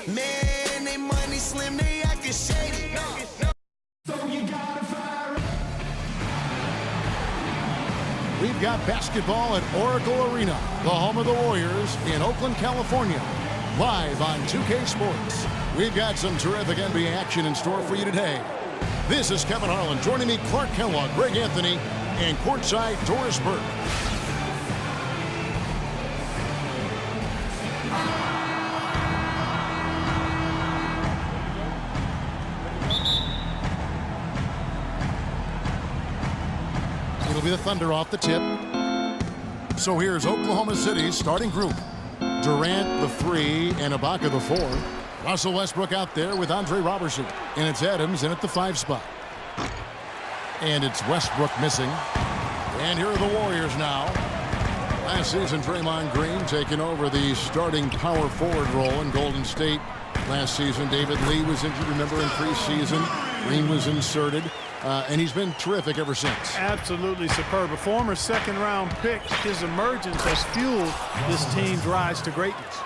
Man, they money slim, they acting shady. We've got basketball at Oracle Arena, the home of the Warriors in Oakland, California. Live on 2K Sports. We've got some terrific NBA action in store for you today. This is Kevin Harlan. Joining me, Clark Kellogg, Greg Anthony, and courtside Doris Burke. It'll be the Thunder off the tip. So here's Oklahoma City's starting group. Durant, the 3, and Ibaka, the 4. Russell Westbrook out there with Andre Robertson. And it's Adams in at the 5 spot. And it's Westbrook missing. And here are the Warriors now. Last season, Draymond Green taking over the starting power forward role in Golden State. Last season, David Lee was injured, remember, in preseason. Green was inserted. And he's been terrific ever since. Absolutely superb. A former second-round pick, his emergence has fueled this team's rise to greatness.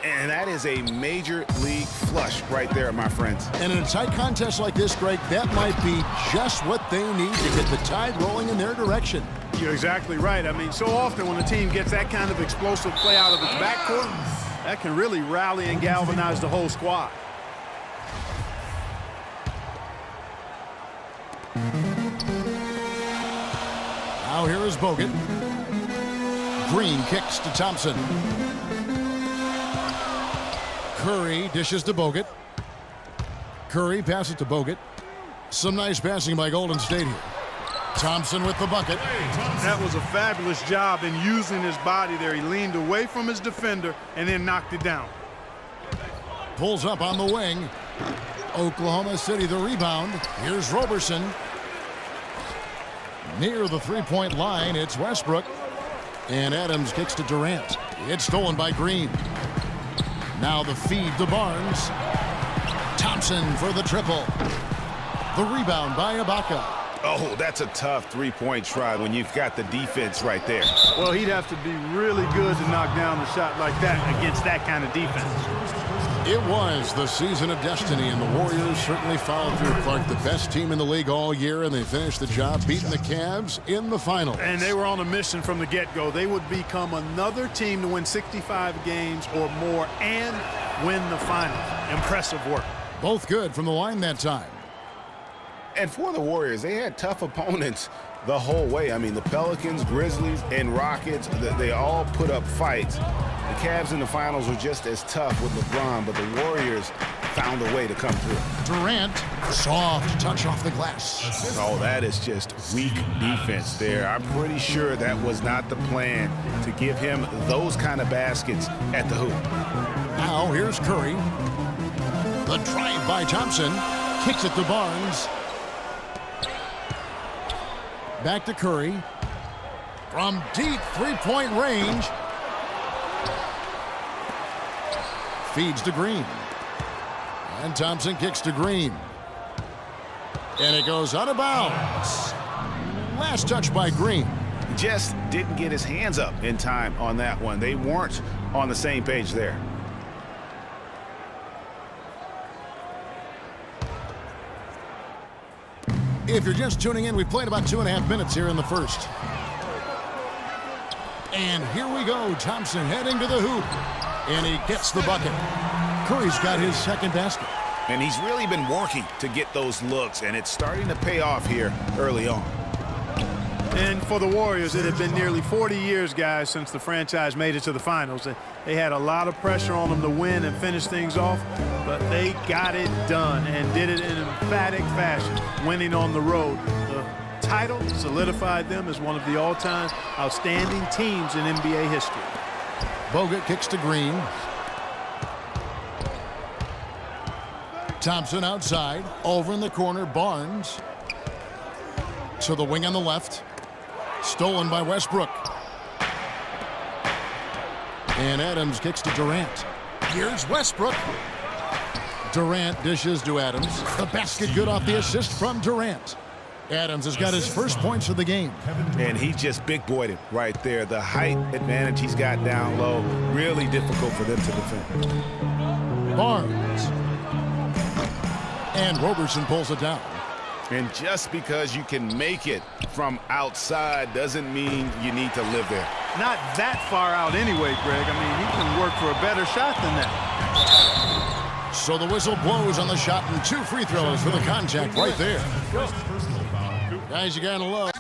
And that is a major league flush right there, my friends. And in a tight contest like this, Greg, that might be just what they need to get the tide rolling in their direction. You're exactly right. I mean, so often when a team gets that kind of explosive play out of its backcourt, that can really rally and galvanize the whole squad. Now here is Bogut. Green kicks to Thompson. Curry dishes to Bogut. Curry passes to Bogut. Some nice passing by Golden State here. Thompson with the bucket. That was a fabulous job in using his body there. He leaned away from his defender and then knocked it down. Pulls up on the wing. Oklahoma City the rebound. Here's Robertson. Near the three-point line, it's Westbrook. And Adams kicks to Durant. It's stolen by Green. Now the feed to Barnes. Thompson for the triple. The rebound by Ibaka. Oh, that's a tough three-point try when you've got the defense right there. Well, he'd have to be really good to knock down a shot like that against that kind of defense. It was the season of destiny, and the Warriors certainly followed through, Clark. The best team in the league all year, and they finished the job beating the Cavs in the finals. And they were on a mission from the get-go. They would become another team to win 65 games or more and win the finals. Impressive work. Both good from the line that time. And for the Warriors, they had tough opponents the whole way. I mean, the Pelicans, Grizzlies, and Rockets, they all put up fights. The Cavs in the finals were just as tough with LeBron, but the Warriors found a way to come through. Durant, soft touch off the glass. Oh, that is just weak defense there. I'm pretty sure that was not the plan to give him those kind of baskets at the hoop. Now here's Curry. The drive by Thompson. Kicks it to Barnes. Back to Curry. From deep three-point range. Feeds to Green. And Thompson kicks to Green. And it goes out of bounds. Last touch by Green. Just didn't get his hands up in time on that one. They weren't on the same page there. If you're just tuning in, we've played about 2.5 minutes here in the first. And here we go. Thompson heading to the hoop. And he gets the bucket. Curry's got his second basket. And he's really been working to get those looks, and it's starting to pay off here early on. And for the Warriors, it had been nearly 40 years, guys, since the franchise made it to the finals. They had a lot of pressure on them to win and finish things off, but they got it done and did it in an emphatic fashion, winning on the road. The title solidified them as one of the all-time outstanding teams in NBA history. Bogut kicks to Green. Thompson outside. Over in the corner, Barnes. To the wing on the left. Stolen by Westbrook. And Adams kicks to Durant. Here's Westbrook. Durant dishes to Adams. The basket good off the assist from Durant. Adams has got his first points of the game. And he just big-boyed it right there. The height advantage he's got down low, really difficult for them to defend. Barnes. And Roberson pulls it down. And just because you can make it from outside doesn't mean you need to live there. Not that far out anyway, Greg. I mean, he can work for a better shot than that. So the whistle blows on the shot and 2 free throws for the contact right there. Guys, you gotta love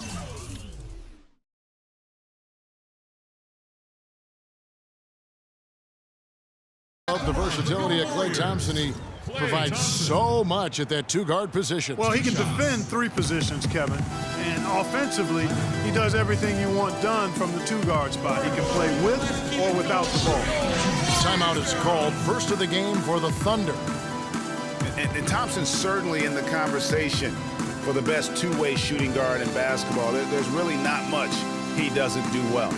the versatility of Klay Thompson. He provides so much at that 2-guard position. Well, he can defend 3 positions, Kevin. And offensively, he does everything you want done from the 2-guard spot. He can play with or without the ball. Timeout is called. First of the game for the Thunder. And Thompson's certainly in the conversation for the best 2-way shooting guard in basketball. There's really not much he doesn't do well.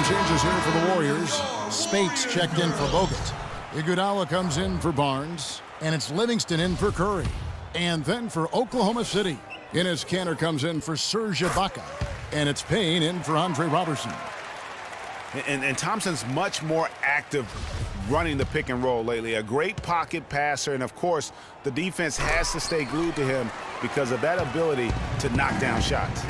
Changes here for the Warriors. Spates checked in for Bogut. Iguodala comes in for Barnes. And it's Livingston in for Curry. And then for Oklahoma City, Enes Kanter comes in for Serge Ibaka. And it's Payne in for Andre Robertson. And Thompson's much more active running the pick and roll lately. A great pocket passer. And, of course, the defense has to stay glued to him because of that ability to knock down shots.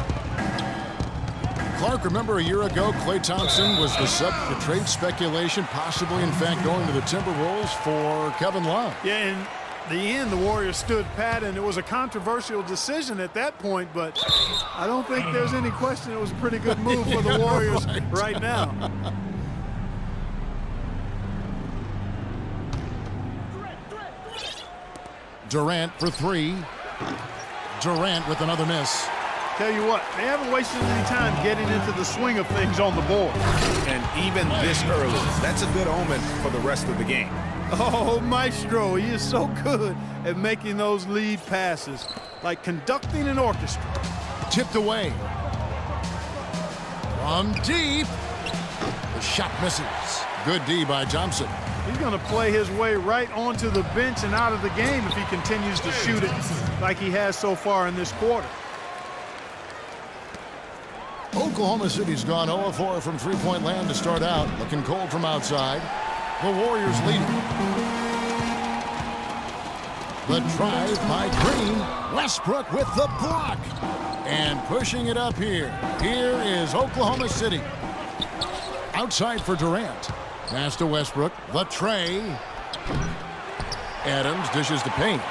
Clark, remember a year ago, Klay Thompson was the subject of trade speculation, possibly, in fact, going to the Timberwolves for Kevin Love. Yeah, in the end, the Warriors stood pat, and it was a controversial decision at that point, but I don't think there's any question it was a pretty good move for the Warriors right now. Durant for 3. Durant with another miss. Tell you what, they haven't wasted any time getting into the swing of things on the board. And even this early, that's a good omen for the rest of the game. Oh, Maestro, he is so good at making those lead passes, like conducting an orchestra. Tipped away. From deep. The shot misses. Good D by Thompson. He's going to play his way right onto the bench and out of the game if he continues to shoot it like he has so far in this quarter. Oklahoma City's gone 0-4 from three-point land to start out. Looking cold from outside. The Warriors lead. The drive by Green. Westbrook with the block. And pushing it up here. Here is Oklahoma City. Outside for Durant. Pass to Westbrook. The tray. Adams dishes to Payne.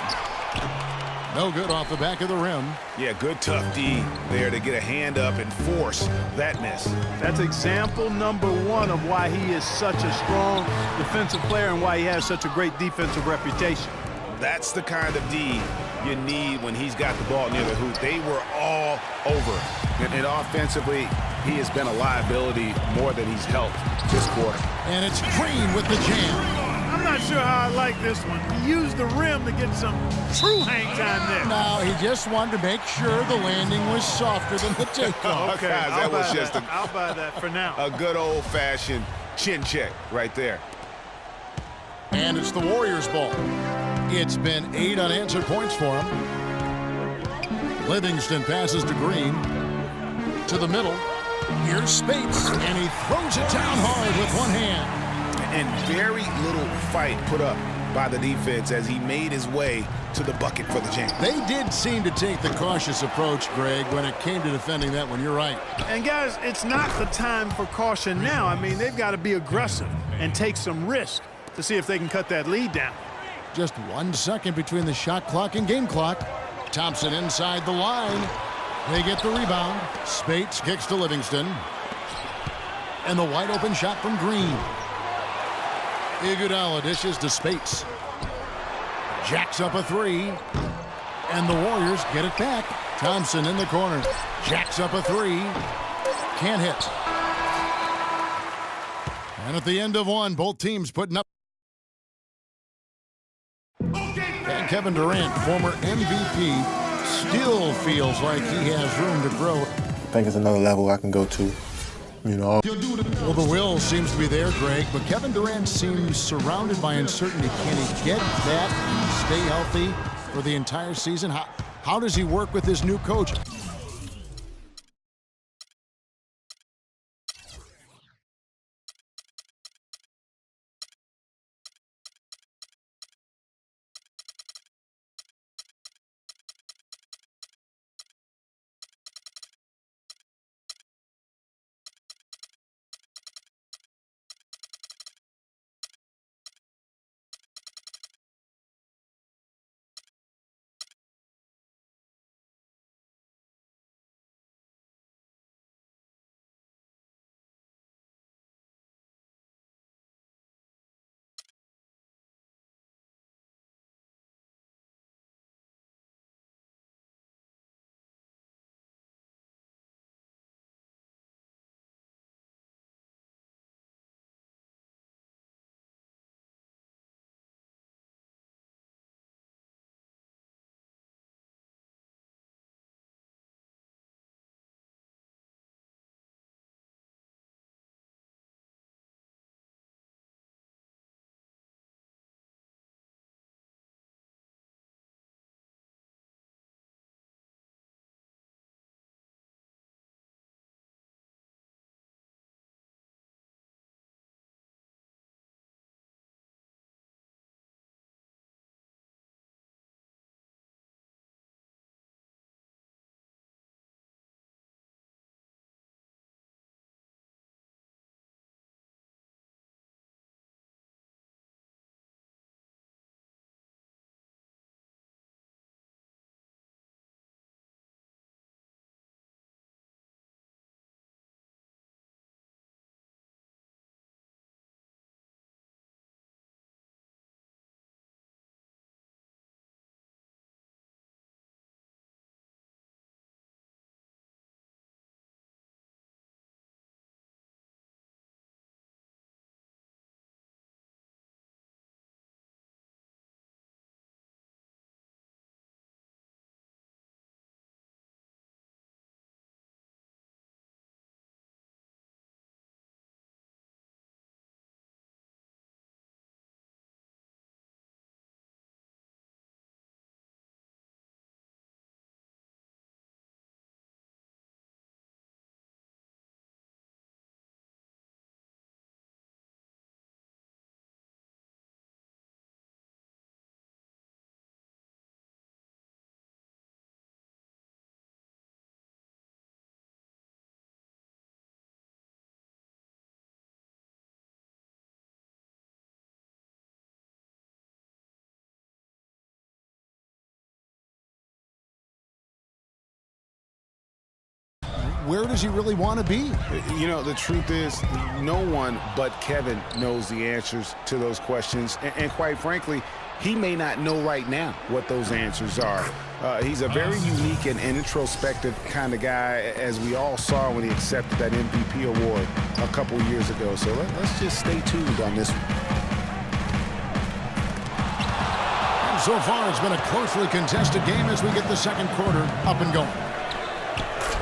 No good off the back of the rim. Yeah, good tough D there to get a hand up and force that miss. That's example number 1 of why he is such a strong defensive player and why he has such a great defensive reputation. That's the kind of D you need when he's got the ball near the hoop. They were all over. And offensively, he has been a liability more than he's helped this quarter. And it's Green with the jam. I'm not sure how I like this one. He used the rim to get some true hang time there. No, he just wanted to make sure the landing was softer than the takeoff. Okay, that was just I'll buy that for now. A good old-fashioned chin check right there. And it's the Warriors' ball. It's been 8 unanswered points for him. Livingston passes to Green. To the middle. Here's Spates, and he throws it down hard with one hand. And very little fight put up by the defense as he made his way to the bucket for the jam. They did seem to take the cautious approach, Greg, when it came to defending that one. You're right. And, guys, it's not the time for caution now. I mean, they've got to be aggressive and take some risk to see if they can cut that lead down. Just 1 second between the shot clock and game clock. Thompson inside the line. They get the rebound. Spates kicks to Livingston. And the wide open shot from Green. Iguodala dishes to Spates. Jacks up a 3. And the Warriors get it back. Thompson in the corner. Jacks up a 3. Can't hit. And at the end of one, both teams putting up. And Kevin Durant, former MVP, still feels like he has room to grow. I think it's another level I can go to, you know. Well, the will seems to be there, Greg, but Kevin Durant seems surrounded by uncertainty. Can he get that and stay healthy for the entire season? How does he work with his new coach? Where does he really want to be? You know, the truth is, no one but Kevin knows the answers to those questions. And quite frankly, he may not know right now what those answers are. He's a very unique and introspective kind of guy, as we all saw when he accepted that MVP award a couple years ago. So let's just stay tuned on this one. And so far, it's been a closely contested game as we get the second quarter up and going.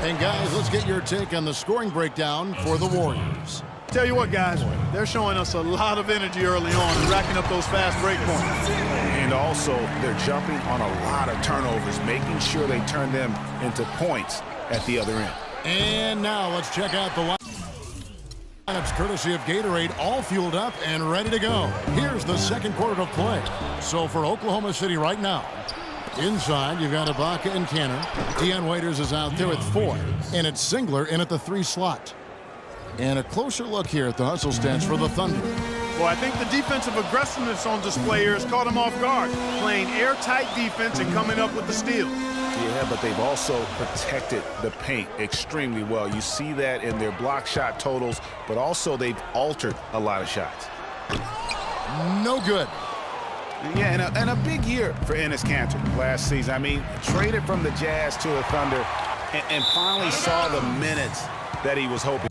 And guys, let's get your take on the scoring breakdown for the Warriors. Tell you what, guys, they're showing us a lot of energy early on and racking up those fast break points. And also, they're jumping on a lot of turnovers, making sure they turn them into points at the other end. And now let's check out the lineups courtesy of Gatorade, all fueled up and ready to go. Here's the second quarter of play. So for Oklahoma City right now, inside, you've got Ibaka and Canner. Dion Waiters is out there at 4, and it's Singler in at the 3 slot. And a closer look here at the hustle stats for the Thunder. Well, I think the defensive aggressiveness on display here has caught them off guard, playing airtight defense and coming up with the steal. Yeah, but they've also protected the paint extremely well. You see that in their block shot totals, but also they've altered a lot of shots. No good. Yeah, and a big year for Enes Kanter last season. I mean, traded from the Jazz to the Thunder and finally saw the minutes that he was hoping.